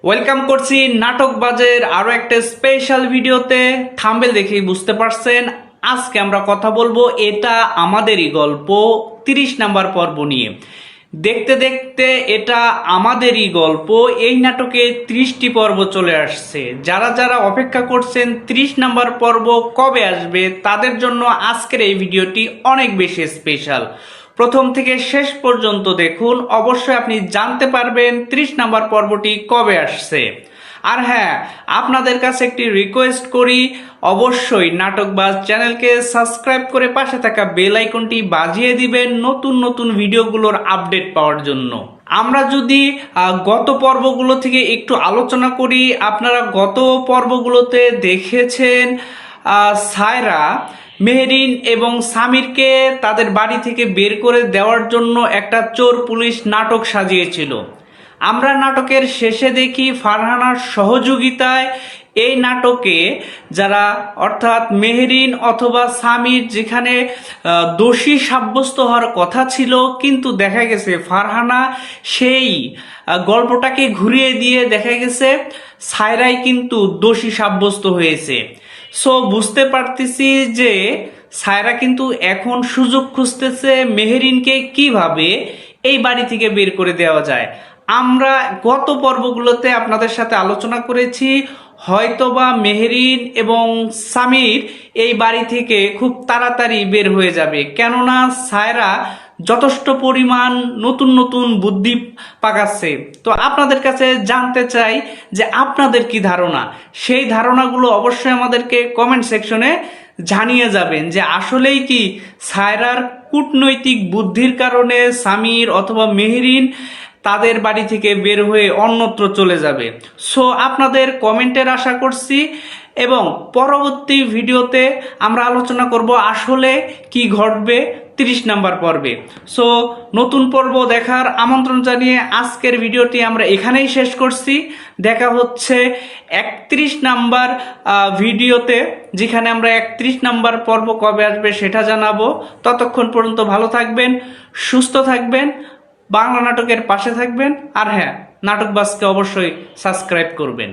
Welcome করছি নাটকবাজের আরো একটা স্পেশাল ভিডিওতে। থাম্বনেল দেখেই বুঝতে পারছেন আজকে আমরা কথা বলবো এটা আমাদেরই গল্প 30 নাম্বার পর্ব নিয়ে। দেখতে দেখতে এটা আমাদেরই গল্প এই নাটকে 30টি পর্ব চলে আসছে। যারা যারা অপেক্ষা করছেন 30 নাম্বার পর্ব কবে আসবে তাদের জন্য আজকের এই ভিডিওটি অনেক বেশি স্পেশাল। প্রথম থেকে শেষ পর্যন্ত দেখুন, অবশ্যই আপনি জানতে পারবেন 30 নাম্বার পর্বটি কবে আসছে। আর হ্যাঁ, আপনাদের কাছে একটি রিকোয়েস্ট করি, অবশ্যই নাটকবাজ চ্যানেলকে সাবস্ক্রাইব করে পাশে থাকা বেল আইকনটি বাজিয়ে দিবেন নতুন নতুন ভিডিওগুলোর আপডেট পাওয়ার জন্য। আমরা যদি গত পর্বগুলো থেকে একটু আলোচনা করি, আপনারা গত পর্বগুলোতে দেখেছেন সায়রা মেহরিন এবং সামিরকে তাদের বাড়ি থেকে বের করে দেওয়ার জন্য একটা চোর পুলিশ নাটক সাজিয়েছিল। আমরা নাটকের শেষে দেখি ফারহানার সহযোগিতায় এই নাটকে যারা অর্থাৎ মেহরিন অথবা সামির যেখানে দোষী সাব্যস্ত হওয়ার কথা ছিল, কিন্তু দেখা গেছে ফারহানা সেই গল্পটাকে ঘুরিয়ে দিয়ে দেখা গেছে সায়রাই কিন্তু দোষী সাব্যস্ত হয়েছে। সো বুঝতে পারতেছি যে সায়রা কিন্তু এখন সুযোগ খুঁজতেছে মেহরিনকে কিভাবে এই বাড়ি থেকে বের করে দেওয়া যায়। আমরা গত পর্বগুলোতে আপনাদের সাথে আলোচনা করেছি হয়তোবা মেহরিন এবং সামির এই বাড়ি থেকে খুব তাড়াতাড়ি বের হয়ে যাবে, কেননা সায়রা যথেষ্ট পরিমাণ নতুন নতুন বুদ্ধি পাকাচ্ছে। তো আপনাদের কাছে জানতে চাই যে আপনাদের কি ধারণা, সেই ধারণাগুলো অবশ্যই আমাদেরকে কমেন্ট সেকশনে জানিয়ে যাবেন যে আসলেই কি সায়রার কূটনৈতিক বুদ্ধির কারণে সামির অথবা মেহরিন তাদের বাড়ি থেকে বের হয়ে অন্যত্র চলে যাবে। সো আপনাদের কমেন্টের আশা করছি এবং পরবর্তী ভিডিওতে আমরা আলোচনা করব আসলে কি ঘটবে 30 নাম্বার পর্বে। সো নতুন পর্ব দেখার আমন্ত্রণ জানিয়ে আজকের ভিডিওটি আমরা এখানেই শেষ করছি। দেখা হচ্ছে 31 নাম্বার ভিডিওতে, যেখানে আমরা 31 নাম্বার পর্ব কবে আসবে সেটা জানাবো। ততক্ষণ পর্যন্ত ভালো থাকবেন, সুস্থ থাকবেন, বাংলা নাটকের পাশে থাকবেন। আর হ্যাঁ, নাটকবাজকে অবশ্যই সাবস্ক্রাইব করবেন।